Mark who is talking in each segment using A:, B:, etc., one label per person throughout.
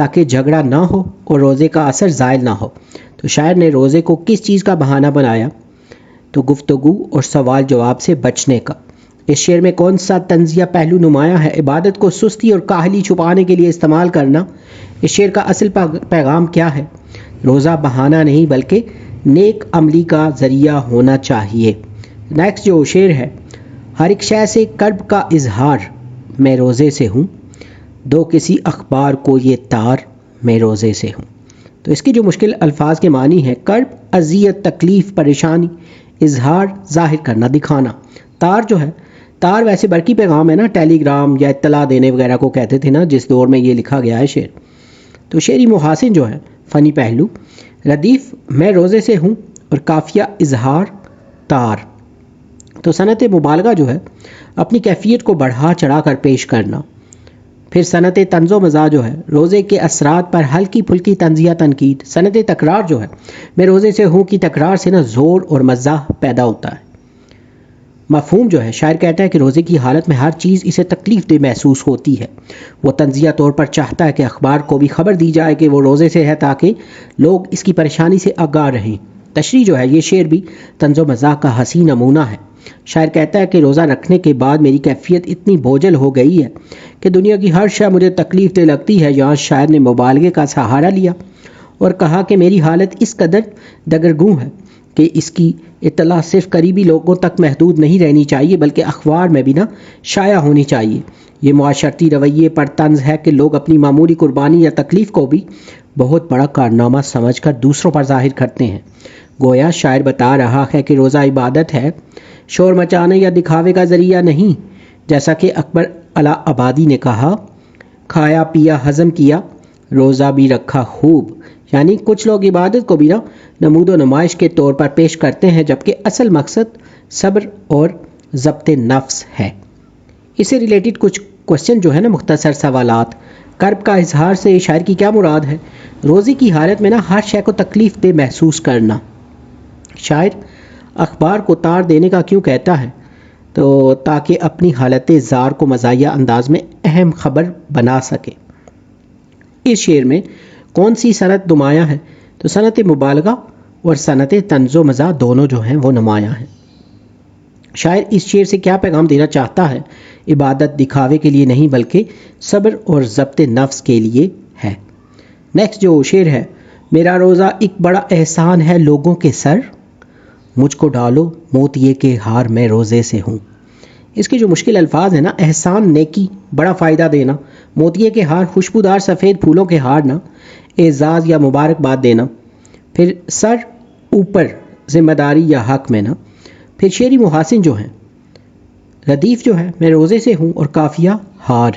A: تاکہ جھگڑا نہ ہو اور روزے کا اثر زائل نہ ہو۔ تو شاعر نے روزے کو کس چیز کا بہانہ بنایا؟ تو گفتگو اور سوال جواب سے بچنے کا۔ اس شعر میں کون سا طنزیہ پہلو نمایاں ہے؟ عبادت کو سستی اور کاہلی چھپانے کے لیے استعمال کرنا۔ اس شعر کا اصل پیغام کیا ہے؟ روزہ بہانہ نہیں بلکہ نیک عملی کا ذریعہ ہونا چاہیے۔ نیکسٹ جو شعر ہے، ہر ایک شے سے کرب کا اظہار میں روزے سے ہوں، دو کسی اخبار کو یہ تار میں روزے سے ہوں۔ تو اس کی جو مشکل الفاظ کے معنی ہے، کرب اذیت، تکلیف، پریشانی، اظہار ظاہر کرنا، دکھانا۔ تار جو ہے، تار ویسے برقی پیغام ہے نا، ٹیلی گرام یا اطلاع دینے وغیرہ کو کہتے تھے نا، جس دور میں یہ لکھا گیا ہے شعر۔ تو شعری محاسن جو ہے، فنی پہلو، ردیف میں روزے سے ہوں اور قافیہ اظہار تار۔ تو صنعت مبالغہ جو ہے، اپنی کیفیت کو بڑھا چڑھا کر پیش کرنا۔ پھر صنعت طنز و مزاح جو ہے، روزے کے اثرات پر ہلکی پھلکی طنزیہ تنقید۔ صنعت تکرار جو ہے، میں روزے سے ہوں کی تکرار سے نا زور اور مزاح پیدا ہوتا ہے۔ مفہوم جو ہے، شاعر کہتا ہے کہ روزے کی حالت میں ہر چیز اسے تکلیف دہ محسوس ہوتی ہے۔ وہ طنزیہ طور پر چاہتا ہے کہ اخبار کو بھی خبر دی جائے کہ وہ روزے سے ہے تاکہ لوگ اس کی پریشانی سے آگاہ رہیں۔ تشریح جو ہے، یہ شعر بھی طنز و مزاح کا حسین نمونہ ہے۔ شاعر کہتا ہے کہ روزہ رکھنے کے بعد میری کیفیت اتنی بوجھل ہو گئی ہے کہ دنیا کی ہر شے مجھے تکلیف دہ لگتی ہے۔ یہاں شاعر نے مبالغے کا سہارا لیا اور کہا کہ میری حالت اس قدر دگرگوں ہے کہ اس کی اطلاع صرف قریبی لوگوں تک محدود نہیں رہنی چاہیے بلکہ اخبار میں بھی شائع ہونی چاہیے۔ یہ معاشرتی رویے پر طنز ہے کہ لوگ اپنی معمولی قربانی یا تکلیف کو بھی بہت بڑا کارنامہ سمجھ کر دوسروں پر ظاہر کرتے ہیں۔ گویا شاعر بتا رہا ہے کہ روزہ عبادت ہے، شور مچانے یا دکھاوے کا ذریعہ نہیں۔ جیسا کہ اکبر علا آبادی نے کہا، کھایا پیا ہضم کیا، روزہ بھی رکھا خوب۔ یعنی کچھ لوگ عبادت کو بھی نمود و نمائش کے طور پر پیش کرتے ہیں، جبکہ اصل مقصد صبر اور ضبط نفس ہے۔ اس سے ریلیٹڈ کچھ کوشچن جو ہے نا، مختصر سوالات۔ کرب کا اظہار سے شاعر کی کیا مراد ہے؟ روزے کی حالت میں ہر شے کو تکلیف دہ محسوس کرنا۔ شاعر اخبار کو تار دینے کا کیوں کہتا ہے؟ تو تاکہ اپنی حالت زار کو مزاحیہ انداز میں اہم خبر بنا سکے۔ اس شعر میں کون سی صنعت نمایاں ہے؟ تو صنعت مبالغہ اور صنعت طنز و مزاح دونوں جو ہیں وہ نمایاں ہیں۔ شاعر اس شعر سے کیا پیغام دینا چاہتا ہے؟ عبادت دکھاوے کے لیے نہیں بلکہ صبر اور ضبط نفس کے لیے ہے۔ نیکسٹ جو شعر ہے، میرا روزہ ایک بڑا احسان ہے لوگوں کے سر، مجھ کو ڈالو موتیے کے ہار میں روزے سے ہوں۔ اس کے جو مشکل الفاظ ہیں نا، احسان نیکی، بڑا فائدہ دینا، موتیے کے ہار خوشبودار سفید پھولوں کے ہار نا، اعزاز یا مبارکباد دینا، پھر سر اوپر ذمہ داری یا حق میں نا۔ پھر شعری محاسن جو ہیں، ردیف جو ہے، میں روزے سے ہوں اور قافیہ ہار۔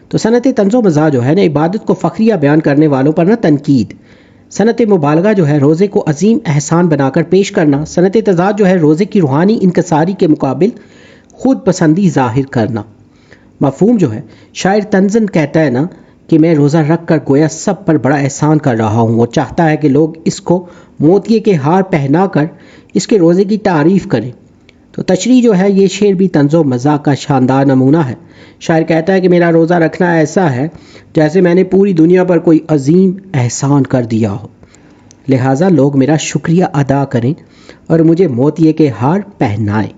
A: تو صنعت طنز و مزاح جو ہے نا، عبادت کو فخریہ بیان کرنے والوں پر نا تنقید۔ صنعت مبالغہ جو ہے، روزے کو عظیم احسان بنا کر پیش کرنا۔ صنعت تضاد جو ہے، روزے کی روحانی انکساری کے مقابل خود پسندی ظاہر کرنا۔ مفہوم جو ہے، شاعر طنزاً کہتا ہے نا کہ میں روزہ رکھ کر گویا سب پر بڑا احسان کر رہا ہوں۔ وہ چاہتا ہے کہ لوگ اس کو موتیے کے ہار پہنا کر اس کے روزے کی تعریف کریں۔ تو تشریح جو ہے، یہ شعر بھی طنز و مزاح کا شاندار نمونہ ہے۔ شاعر کہتا ہے کہ میرا روزہ رکھنا ایسا ہے جیسے میں نے پوری دنیا پر کوئی عظیم احسان کر دیا ہو، لہٰذا لوگ میرا شکریہ ادا کریں اور مجھے موتیے کے ہار پہنائیں۔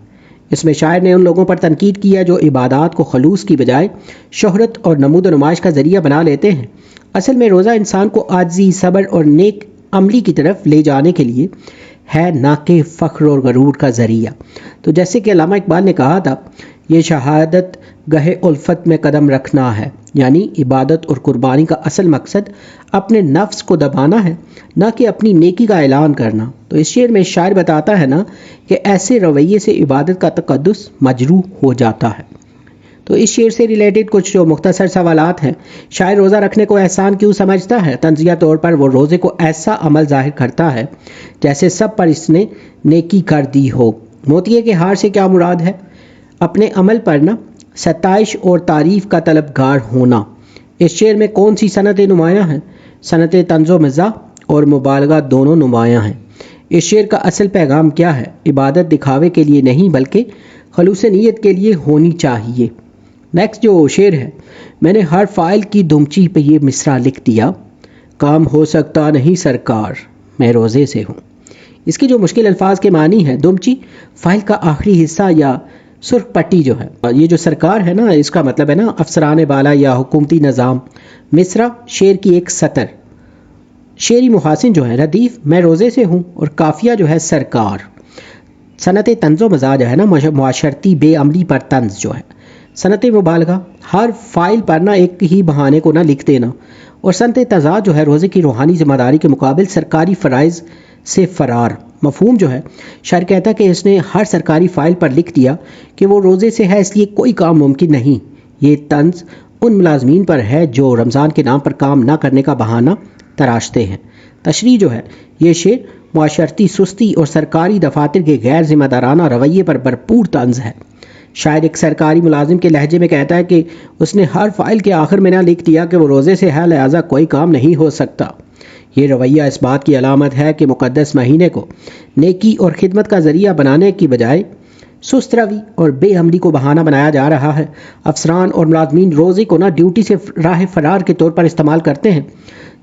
A: اس میں شاعر نے ان لوگوں پر تنقید کی ہے جو عبادات کو خلوص کی بجائے شہرت اور نمود و نمائش کا ذریعہ بنا لیتے ہیں۔ اصل میں روزہ انسان کو عاجزی، صبر اور نیک عملی کی طرف لے جانے کے لیے ہے، نہ کہ فخر اور غرور کا ذریعہ۔ تو جیسے کہ علامہ اقبال نے کہا تھا، یہ شہادت گہے الفت میں قدم رکھنا ہے، یعنی عبادت اور قربانی کا اصل مقصد اپنے نفس کو دبانا ہے، نہ کہ اپنی نیکی کا اعلان کرنا۔ تو اس شعر میں شاعر بتاتا ہے نا کہ ایسے رویے سے عبادت کا تقدس مجروح ہو جاتا ہے۔ تو اس شعر سے ریلیٹڈ کچھ جو مختصر سوالات ہیں، شاعر روزہ رکھنے کو احسان کیوں سمجھتا ہے؟ طنزیہ طور پر وہ روزے کو ایسا عمل ظاہر کرتا ہے جیسے سب پر اس نے نیکی کر دی ہو۔ موتیے کے ہار سے کیا مراد ہے؟ اپنے عمل پر نا ستائش اور تعریف کا طلبگار ہونا۔ اس شعر میں کون سی صنعت نمایاں ہیں؟ صنعت طنز و مزاح اور مبالغہ دونوں نمایاں ہیں۔ اس شعر کا اصل پیغام کیا ہے؟ عبادت دکھاوے کے لیے نہیں بلکہ خلوص نیت کے لیے ہونی چاہیے۔ نیکسٹ جو شعر ہے، میں نے ہر فائل کی دمچی پہ یہ مصرع لکھ دیا، کام ہو سکتا نہیں سرکار میں روزے سے ہوں۔ اس کی جو مشکل الفاظ کے معنی ہے، دمچی فائل کا آخری حصہ یا سرخ پٹی جو ہے، یہ جو سرکار ہے نا، اس کا مطلب ہے نا افسران بالا یا حکومتی نظام۔ مصرع شعر کی ایک سطر، شعری محاسن جو ہے ردیف میں روزے سے ہوں، اور قافیہ جو ہے سرکار۔ صنعت طنز و مزاح جو ہے نا، معاشرتی بے عملی پر طنز جو ہے۔ صنعت مبالغہ، ہر فائل پر نہ ایک ہی بہانے کو نہ لکھ دینا، اور صنعت تضاد جو ہے روزے کی روحانی ذمہ داری کے مقابل سرکاری فرائض سے فرار۔ مفہوم جو ہے، شاعر کہتا ہے کہ اس نے ہر سرکاری فائل پر لکھ دیا کہ وہ روزے سے ہے، اس لیے کوئی کام ممکن نہیں۔ یہ طنز ان ملازمین پر ہے جو رمضان کے نام پر کام نہ کرنے کا بہانہ تراشتے ہیں۔ تشریح جو ہے، یہ شعر معاشرتی سستی اور سرکاری دفاتر کے غیر ذمہ دارانہ رویے پر بھرپور طنز ہے۔ شاعر ایک سرکاری ملازم کے لہجے میں کہتا ہے کہ اس نے ہر فائل کے آخر میں نہ لکھ دیا کہ وہ روزے سے ہے، لہذا کوئی کام نہیں ہو سکتا۔ یہ رویہ اس بات کی علامت ہے کہ مقدس مہینے کو نیکی اور خدمت کا ذریعہ بنانے کی بجائے سست روی اور بے عملی کو بہانہ بنایا جا رہا ہے۔ افسران اور ملازمین روزے کو نہ ڈیوٹی سے راہ فرار کے طور پر استعمال کرتے ہیں،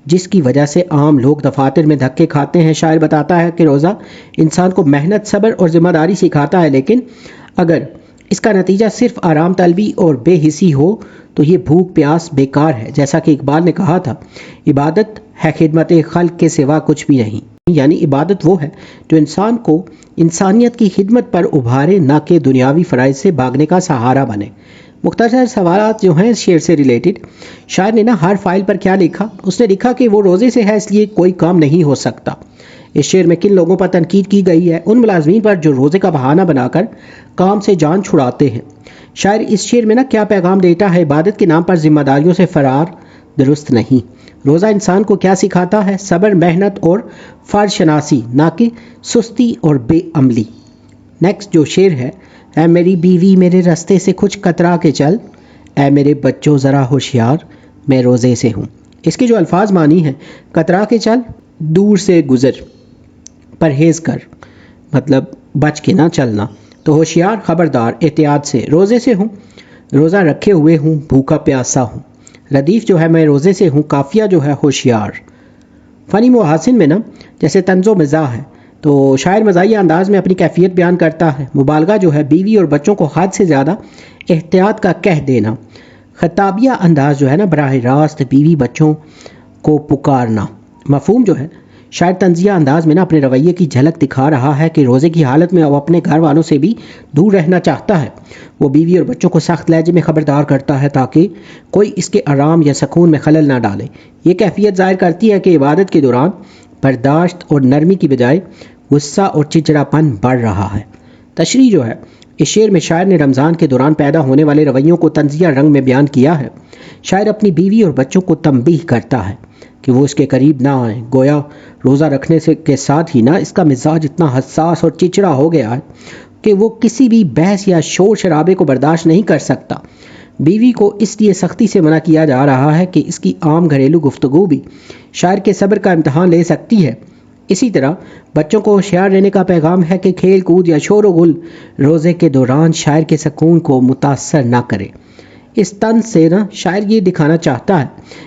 A: جس کی وجہ سے عام لوگ دفاتر میں دھکے کھاتے ہیں۔ شاعر بتاتا ہے کہ روزہ انسان کو محنت، صبر اور ذمہ داری سکھاتا ہے، لیکن اگر اس کا نتیجہ صرف آرام طلبی اور بے حسی ہو تو یہ بھوک پیاس بیکار ہے۔ جیسا کہ اقبال نے کہا تھا، عبادت ہے خدمت خلق کے سوا کچھ بھی نہیں، یعنی عبادت وہ ہے جو انسان کو انسانیت کی خدمت پر ابھارے، نہ کہ دنیاوی فرائض سے بھاگنے کا سہارا بنے۔ مختصر سوالات جو ہیں اس شعر سے ریلیٹڈ، شاعر نے نا ہر فائل پر کیا لکھا؟ اس نے لکھا کہ وہ روزے سے ہے، اس لیے کوئی کام نہیں ہو سکتا۔ اس شعر میں کن لوگوں پر تنقید کی گئی ہے؟ ان ملازمین پر جو روزے کا بہانہ بنا کر کام سے جان چھڑاتے ہیں۔ شاعر اس شعر میں نا کیا پیغام دیتا ہے؟ عبادت کے نام پر ذمہ داریوں سے فرار درست نہیں۔ روزہ انسان کو کیا سکھاتا ہے؟ صبر، محنت اور فرض شناسی، نہ کہ سستی اور بے عملی۔ نیکسٹ جو شعر ہے، اے میری بیوی میرے راستے سے کچھ کترا کے چل، اے میرے بچوں ذرا ہوشیار میں روزے سے ہوں۔ اس کے جو الفاظ معنی ہیں، کترا کے چل، دور سے گزر، پرہیز کر، مطلب بچ کے نہ چلنا، تو ہوشیار خبردار، احتیاط سے۔ روزے سے ہوں، روزہ رکھے ہوئے ہوں، بھوکا پیاسا ہوں۔ ردیف جو ہے میں روزے سے ہوں، قافیہ جو ہے ہوشیار۔ فنی محاسن میں نا جیسے طنز و مزاح ہے، تو شاعر مزاحیہ انداز میں اپنی کیفیت بیان کرتا ہے۔ مبالغہ جو ہے بیوی اور بچوں کو حد سے زیادہ احتیاط کا کہہ دینا۔ خطابیہ انداز جو ہے نا براہ راست بیوی بچوں کو پکارنا۔ مفہوم جو ہے، شاعر طنزیہ انداز میں نا اپنے رویے کی جھلک دکھا رہا ہے کہ روزے کی حالت میں وہ اپنے گھر والوں سے بھی دور رہنا چاہتا ہے۔ وہ بیوی اور بچوں کو سخت لہجے میں خبردار کرتا ہے تاکہ کوئی اس کے آرام یا سکون میں خلل نہ ڈالے۔ یہ کیفیت ظاہر کرتی ہے کہ عبادت کے دوران برداشت اور نرمی کی بجائے غصہ اور چڑچڑاپن بڑھ رہا ہے۔ تشریح جو ہے، اس شعر میں شاعر نے رمضان کے دوران پیدا ہونے والے رویوں کو طنزیہ رنگ میں بیان کیا ہے۔ شاعر اپنی بیوی اور بچوں کو تنبیہ کرتا ہے کہ وہ اس کے قریب نہ آئیں، گویا روزہ رکھنے سے کے ساتھ ہی نا اس کا مزاج اتنا حساس اور چڑچڑا ہو گیا ہے کہ وہ کسی بھی بحث یا شور شرابے کو برداشت نہیں کر سکتا۔ بیوی کو اس لیے سختی سے منع کیا جا رہا ہے کہ اس کی عام گھریلو گفتگو بھی شاعر کے صبر کا امتحان لے سکتی ہے۔ اسی طرح بچوں کو ہوشیار رہنے کا پیغام ہے کہ کھیل کود یا شور و غل روزے کے دوران شاعر کے سکون کو متاثر نہ کرے۔ اس طنز سے نا شاعر یہ دکھانا چاہتا ہے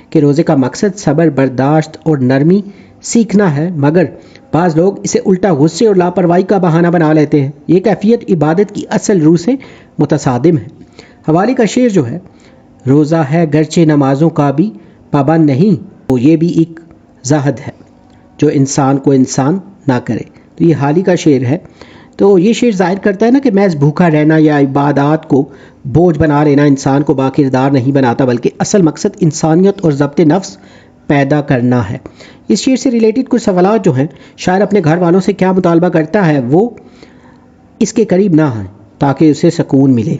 A: کہ روزے کا مقصد صبر، برداشت اور نرمی سیکھنا ہے، مگر بعض لوگ اسے الٹا غصے اور لاپرواہی کا بہانہ بنا لیتے ہیں۔ یہ کیفیت عبادت کی اصل روح سے متصادم ہے۔ حوالے کا شعر جو ہے، روزہ ہے گرچہ نمازوں کا بھی پابند نہیں، تو یہ بھی ایک زہد ہے جو انسان کو انسان نہ کرے۔ تو یہ حالی کا شعر ہے۔ تو یہ شعر ظاہر کرتا ہے نا کہ محض بھوکا رہنا یا عبادات کو بوجھ بنا لینا انسان کو باکردار نہیں بناتا، بلکہ اصل مقصد انسانیت اور ضبط نفس پیدا کرنا ہے۔ اس شعر سے ریلیٹڈ کچھ سوالات جو ہیں، شاعر اپنے گھر والوں سے کیا مطالبہ کرتا ہے؟ وہ اس کے قریب نہ آئیں تاکہ اسے سکون ملے۔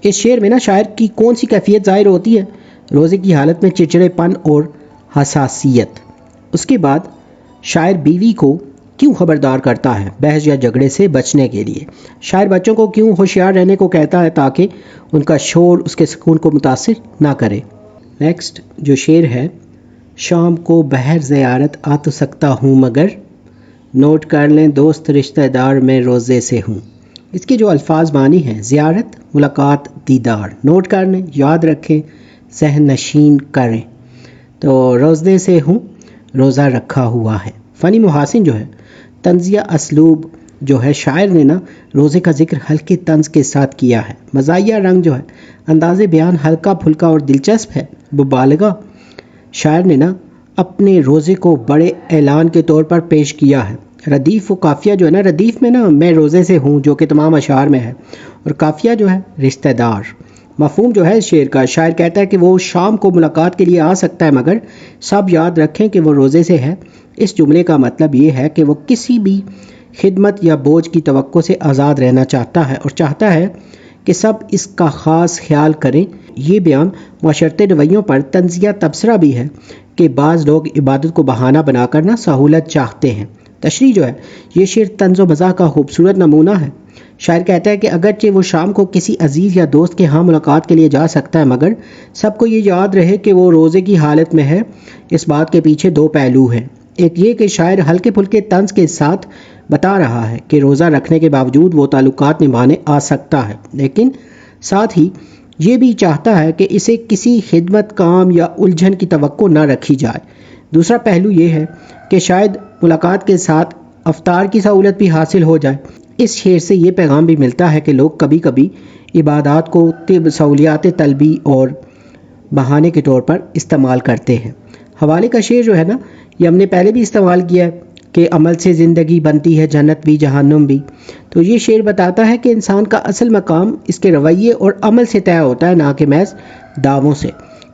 A: اس شعر میں نا شاعر کی کون سی کیفیت ظاہر ہوتی ہے؟ روزے کی حالت میں چڑچڑے پن اور حساسیت۔ اس کے بعد شاعر بیوی کو کیوں خبردار کرتا ہے؟ بحث یا جھگڑے سے بچنے کے لیے۔ شاعر بچوں کو کیوں ہوشیار رہنے کو کہتا ہے؟ تاکہ ان کا شور اس کے سکون کو متاثر نہ کرے۔ نیکسٹ جو شعر ہے، شام کو بہر زیارت آ تو سکتا ہوں مگر، نوٹ کر لیں دوست رشتہ دار میں روزے سے ہوں۔ اس کے جو الفاظ معنی ہیں: زیارت، ملاقات، دیدار، نوٹ کرنے، یاد رکھیں، ذہن نشین کریں. تو روزے سے ہوں، روزہ رکھا ہوا ہے. فنی محاسن جو ہے، طنزیہ اسلوب جو ہے، شاعر نے نا روزے کا ذکر ہلکے طنز کے ساتھ کیا ہے. مزاحیہ رنگ جو ہے، انداز بیان ہلکا پھلکا اور دلچسپ ہے. مبالغہ، شاعر نے نا اپنے روزے کو بڑے اعلان کے طور پر پیش کیا ہے. ردیف و قافیہ جو ہے نا، ردیف میں نا میں روزے سے ہوں جو کہ تمام اشعار میں ہے، اور قافیہ جو ہے رشتہ دار. مفہوم جو ہے اس شعر کا، شاعر کہتا ہے کہ وہ شام کو ملاقات کے لیے آ سکتا ہے مگر سب یاد رکھیں کہ وہ روزے سے ہے. اس جملے کا مطلب یہ ہے کہ وہ کسی بھی خدمت یا بوجھ کی توقع سے آزاد رہنا چاہتا ہے اور چاہتا ہے کہ سب اس کا خاص خیال کریں. یہ بیان معاشرتی رویوں پر طنزیہ تبصرہ بھی ہے کہ بعض لوگ عبادت کو بہانہ بنا کر نہ سہولت چاہتے ہیں. تشریح جو ہے، یہ شعر طنز و مزاح کا خوبصورت نمونہ ہے. شاعر کہتا ہے کہ اگرچہ وہ شام کو کسی عزیز یا دوست کے ہاں ملاقات کے لیے جا سکتا ہے مگر سب کو یہ یاد رہے کہ وہ روزے کی حالت میں ہے. اس بات کے پیچھے دو پہلو ہیں. ایک یہ کہ شاعر ہلکے پھلکے طنز کے ساتھ بتا رہا ہے کہ روزہ رکھنے کے باوجود وہ تعلقات نبھانے آ سکتا ہے، لیکن ساتھ ہی یہ بھی چاہتا ہے کہ اسے کسی خدمت، کام یا الجھن کی توقع نہ رکھی جائے. دوسرا پہلو یہ ہے کہ شاید ملاقات کے ساتھ افطار کی سہولت بھی حاصل ہو جائے. اس شعر سے یہ پیغام بھی ملتا ہے کہ لوگ کبھی کبھی عبادات کو سہولیات طلبی اور بہانے کے طور پر استعمال کرتے ہیں. حوالے کا شعر جو ہے نا، یہ ہم نے پہلے بھی استعمال کیا ہے کہ عمل سے زندگی بنتی ہے جنت بھی جہنم بھی. تو یہ شعر بتاتا ہے کہ انسان کا اصل مقام اس کے رویے اور عمل سے طے ہوتا ہے، نہ کہ محض دعووں سے.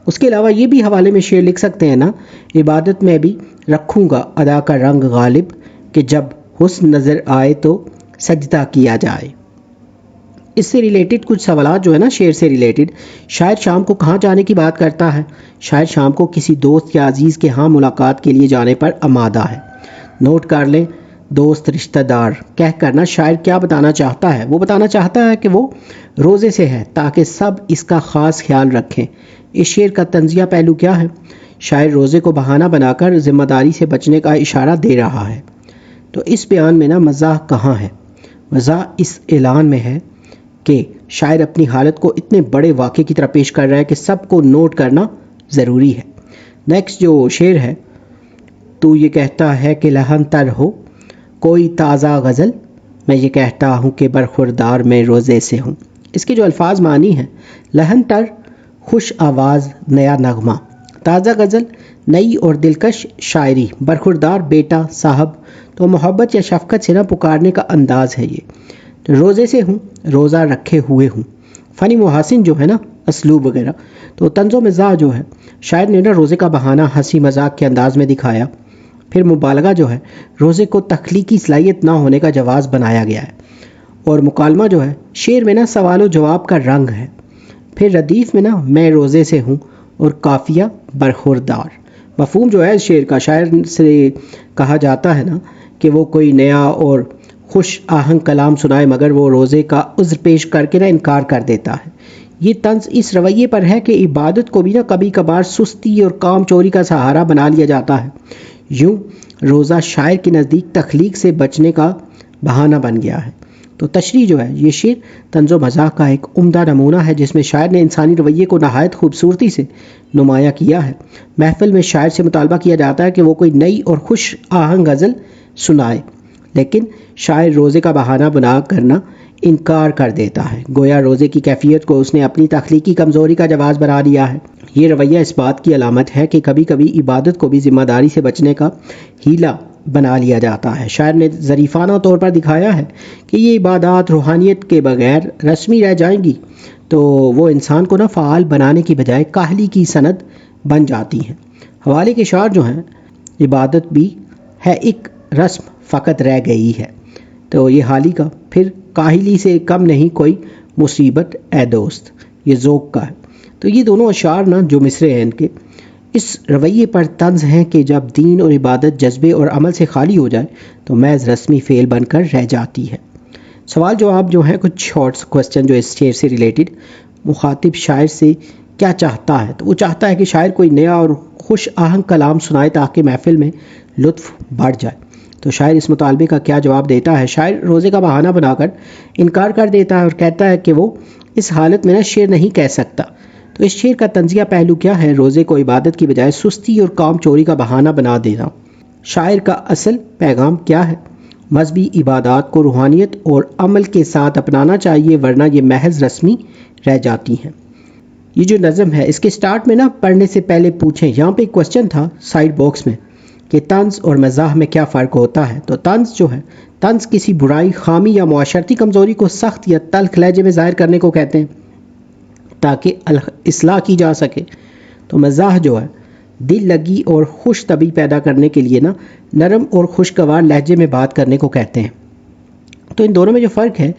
A: اس کے علاوہ یہ بھی حوالے میں شعر لکھ سکتے ہیں نا: عبادت میں بھی رکھوں گا ادا کا رنگ غالب، کہ جب حسن نظر آئے تو سجدہ کیا جائے. اس سے ریلیٹڈ کچھ سوالات جو ہے نا، شعر سے ریلیٹڈ. شاعر شام کو کہاں جانے کی بات کرتا ہے؟ شاعر شام کو کسی دوست یا عزیز کے ہاں ملاقات کے لیے جانے پر آمادہ ہے. نوٹ کر لیں، دوست، رشتہ دار کہہ کر نا شاعر کیا بتانا چاہتا ہے؟ وہ بتانا چاہتا ہے کہ وہ روزے سے ہے تاکہ سب اس کا خاص خیال رکھیں. اس شعر کا طنزیہ پہلو کیا ہے؟ شاعر روزے کو بہانہ بنا کر ذمہ داری سے بچنے کا اشارہ دے رہا ہے. تو اس بیان میں نا مزاح کہاں ہے؟ مزاح اس اعلان میں ہے کہ شاعر اپنی حالت کو اتنے بڑے واقعے کی طرح پیش کر رہا ہے کہ سب کو نوٹ کرنا ضروری ہے. نیکسٹ جو شعر ہے: تو یہ کہتا ہے کہ لہن تر ہو کوئی تازہ غزل، میں یہ کہتا ہوں کہ برخوردار میں روزے سے ہوں. اس کے جو الفاظ معنی ہیں: لہن تر خوش آواز نیا نغمہ، تازہ غزل نئی اور دلکش شاعری، برخوردار بیٹا صاحب. تو محبت یا شفقت سے نہ پکارنے کا انداز ہے یہ. تو روزے سے ہوں، روزہ رکھے ہوئے ہوں. فنی محاسن جو ہے نا، اسلوب وغیرہ. تو طنز و مزاح جو ہے، شاعر نے نا روزے کا بہانہ ہنسی مذاق کے انداز میں دکھایا. پھر مبالغہ جو ہے، روزے کو تخلیقی صلاحیت نہ ہونے کا جواز بنایا گیا ہے. اور مکالمہ جو ہے، شعر میں نا سوال و جواب کا رنگ ہے. پھر ردیف میں نا میں روزے سے ہوں، اور قافیہ برخوردار. مفہوم جو ہے اس شعر کا، شاعر سے کہا جاتا ہے نا کہ وہ کوئی نیا اور خوش آہنگ کلام سنائے مگر وہ روزے کا عذر پیش کر کے نا انکار کر دیتا ہے. یہ طنز اس رویے پر ہے کہ عبادت کو بھی نا کبھی کبھار سستی اور کام چوری کا سہارا بنا لیا جاتا ہے. یوں روزہ شاعر کے نزدیک تخلیق سے بچنے کا بہانہ بن گیا ہے. تو تشریح جو ہے، یہ شعر طنز و مزاح کا ایک عمدہ نمونہ ہے جس میں شاعر نے انسانی رویے کو نہایت خوبصورتی سے نمایاں کیا ہے. محفل میں شاعر سے مطالبہ کیا جاتا ہے کہ وہ کوئی نئی اور خوش آہنگ غزل سنائے، لیکن شاعر روزے کا بہانہ بنا کرنا انکار کر دیتا ہے، گویا روزے کی کیفیت کو اس نے اپنی تخلیقی کمزوری کا جواز بنا دیا ہے. یہ رویہ اس بات کی علامت ہے کہ کبھی کبھی عبادت کو بھی ذمہ داری سے بچنے کا ہیلہ بنا لیا جاتا ہے. شاعر نے ظریفانہ طور پر دکھایا ہے کہ یہ عبادات روحانیت کے بغیر رسمی رہ جائیں گی تو وہ انسان کو نہ فعال بنانے کی بجائے کاہلی کی سند بن جاتی ہیں. حوالے کے شعر جو ہیں: عبادت بھی ہے ایک رسم فقط رہ گئی ہے. تو یہ حالی کا، پھر کاہلی سے کم نہیں کوئی مصیبت اے دوست، یہ ذوق کا ہے. تو یہ دونوں اشعار نا جو مصرے ہیں ان کے، اس رویے پر طنز ہیں کہ جب دین اور عبادت جذبے اور عمل سے خالی ہو جائے تو محض رسمی فعل بن کر رہ جاتی ہے. سوال جواب جو ہیں کچھ شارٹس کوسچن جو اس شعر سے ریلیٹڈ. مخاطب شاعر سے کیا چاہتا ہے؟ تو وہ چاہتا ہے کہ شاعر کوئی نیا اور خوش آہنگ کلام سنائے تاکہ محفل میں لطف بڑھ جائے. تو شاعر اس مطالبے کا کیا جواب دیتا ہے؟ شاعر روزے کا بہانہ بنا کر انکار کر دیتا ہے اور کہتا ہے کہ وہ اس حالت میں شعر نہیں کہہ سکتا۔ تو اس شعر کا طنزیہ پہلو کیا ہے؟ روزے کو عبادت کی بجائے سستی اور کام چوری کا بہانہ بنا دینا۔ شاعر کا اصل پیغام کیا ہے؟ مذہبی عبادات کو روحانیت اور عمل کے ساتھ اپنانا چاہیے، ورنہ یہ محض رسمی رہ جاتی ہیں۔ یہ جو نظم ہے اس کے سٹارٹ میں پڑھنے سے پہلے پوچھیں، یہاں پہ ایک کوسچن تھا سائیڈ باکس میں کہ طنز اور مزاح میں کیا فرق ہوتا ہے؟ تو طنز جو ہے، طنز کسی برائی، خامی یا معاشرتی کمزوری کو سخت یا تلخ لہجے میں ظاہر کرنے کو کہتے ہیں تاکہ اصلاح کی جا سکے۔ تو مزاح جو ہے دل لگی اور خوش طبعی پیدا کرنے کے لیے نرم اور خوشگوار لہجے میں بات کرنے کو کہتے ہیں۔ تو ان دونوں میں جو فرق ہے،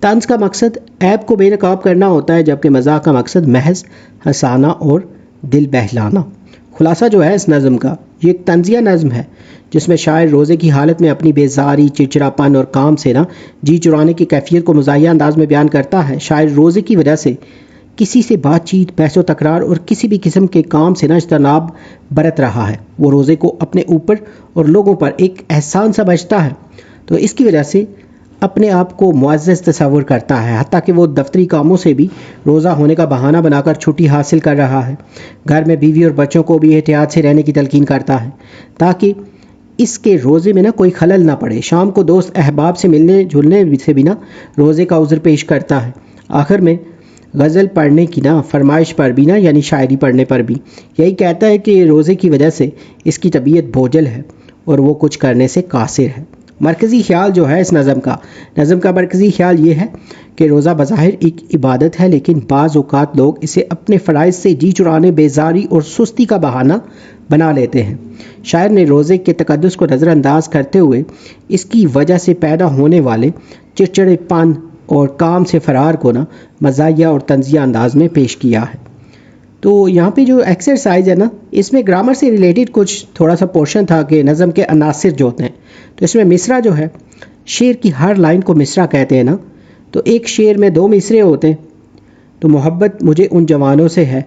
A: طنز کا مقصد عیب کو بے نقاب کرنا ہوتا ہے، جبکہ مزاح کا مقصد محض ہنسانا اور دل بہلانا۔ خلاصہ جو ہے اس نظم کا، یہ ایک طنزیہ نظم ہے جس میں شاعر روزے کی حالت میں اپنی بیزاری، چڑچڑاپن اور کام سے جی چرانے کی کیفیت کو مزاحیہ انداز میں بیان کرتا ہے۔ شاعر روزے کی وجہ سے کسی سے بات چیت، بحث و تکرار اور کسی بھی قسم کے کام سے اجتناب برت رہا ہے۔ وہ روزے کو اپنے اوپر اور لوگوں پر ایک احسان سمجھتا ہے، تو اس کی وجہ سے اپنے آپ کو معزز تصور کرتا ہے، حتیٰ کہ وہ دفتری کاموں سے بھی روزہ ہونے کا بہانہ بنا کر چھٹی حاصل کر رہا ہے۔ گھر میں بیوی اور بچوں کو بھی احتیاط سے رہنے کی تلقین کرتا ہے تاکہ اس کے روزے میں کوئی خلل نہ پڑے۔ شام کو دوست احباب سے ملنے جلنے سے بھی روزے کا عذر پیش کرتا ہے۔ آخر میں غزل پڑھنے کی فرمائش پر بھی یعنی شاعری پڑھنے پر بھی یہی کہتا ہے کہ روزے کی وجہ سے اس کی طبیعت بوجھل ہے اور وہ کچھ کرنے سے قاصر ہے۔ مرکزی خیال جو ہے اس نظم کا مرکزی خیال یہ ہے کہ روزہ بظاہر ایک عبادت ہے، لیکن بعض اوقات لوگ اسے اپنے فرائض سے جی چرانے، بیزاری اور سستی کا بہانہ بنا لیتے ہیں۔ شاعر نے روزے کے تقدس کو نظر انداز کرتے ہوئے اس کی وجہ سے پیدا ہونے والے چڑچڑے پن اور کام سے فرار کو مزاحیہ اور طنزیہ انداز میں پیش کیا ہے۔ تو یہاں پہ جو ایکسرسائز ہے اس میں گرامر سے ریلیٹڈ کچھ تھوڑا سا پورشن تھا کہ نظم کے عناصر جو ہوتے ہیں، تو اس میں مصرع جو ہے، شعر کی ہر لائن کو مصرع کہتے ہیں تو ایک شعر میں 2 مصرے ہوتے ہیں۔ تو محبت مجھے ان جوانوں سے ہے،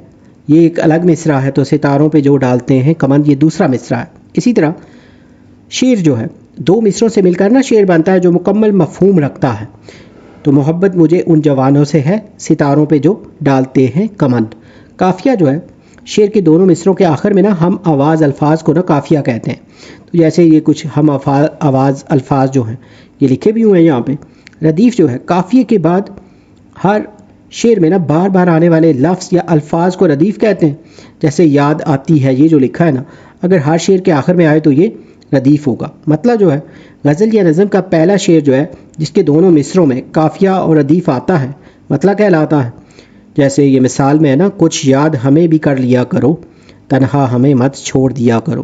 A: یہ ایک الگ مصرع ہے، تو ستاروں پہ جو ڈالتے ہیں کمند، یہ دوسرا مصرع ہے۔ اسی طرح شعر جو ہے 2 مصروں سے مل کر شعر بنتا ہے جو مکمل مفہوم رکھتا ہے۔ تو محبت مجھے ان جوانوں سے ہے، ستاروں پہ جو ڈالتے ہیں کمند۔ قافیہ جو ہے شعر کے دونوں مصروں کے آخر میں ہم آواز الفاظ کو قافیہ کہتے ہیں۔ تو جیسے یہ کچھ ہم آواز الفاظ جو ہیں یہ لکھے بھی ہوئے ہیں یہاں پہ۔ ردیف جو ہے قافیے کے بعد ہر شعر میں بار بار آنے والے لفظ یا الفاظ کو ردیف کہتے ہیں۔ جیسے یاد آتی ہے، یہ جو لکھا ہے اگر ہر شعر کے آخر میں آئے تو یہ ردیف ہوگا۔ مطلب جو ہے غزل یا نظم کا پہلا شعر جو ہے جس کے دونوں مصروں میں قافیہ اور ردیف آتا ہے مطلب کہلاتا ہے۔ جیسے یہ مثال میں ہے کچھ یاد ہمیں بھی کر لیا کرو، تنہا ہمیں مت چھوڑ دیا کرو۔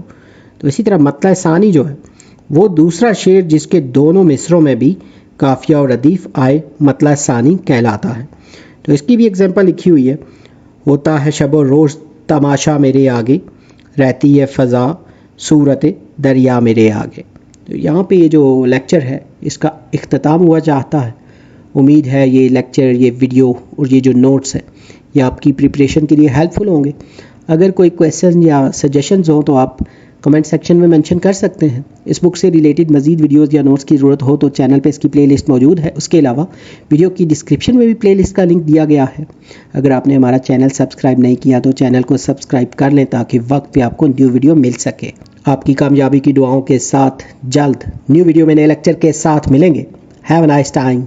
A: تو اسی طرح مطلع ثانی جو ہے وہ دوسرا شعر جس کے دونوں مصروں میں بھی قافیہ اور ردیف آئے مطلع ثانی کہلاتا ہے۔ تو اس کی بھی ایگزامپل لکھی ہوئی ہے، ہوتا ہے شب و روز تماشا میرے آگے، رہتی ہے فضا صورت دریا میرے آگے۔ تو یہاں پہ یہ جو لیکچر ہے اس کا اختتام ہوا چاہتا ہے۔ امید ہے یہ لیکچر، یہ ویڈیو اور یہ جو نوٹس ہیں یہ آپ کی پریپریشن کے لیے ہیلپ فل ہوں گے۔ اگر کوئی کویسچن یا سجیشنز ہوں تو آپ کمنٹ سیکشن میں منشن کر سکتے ہیں۔ اس بک سے ریلیٹڈ مزید ویڈیوز یا نوٹس کی ضرورت ہو تو چینل پہ اس کی پلے لسٹ موجود ہے۔ اس کے علاوہ ویڈیو کی ڈسکرپشن میں بھی پلے لسٹ کا لنک دیا گیا ہے۔ اگر آپ نے ہمارا چینل سبسکرائب نہیں کیا تو چینل کو سبسکرائب کر لیں تاکہ وقت پہ آپ کو نیو ویڈیو مل سکے۔ آپ کی کامیابی کی دعاؤں کے ساتھ جلد نیو ویڈیو میں نئے لیکچر کے ساتھ ملیں گے۔ Have a nice time.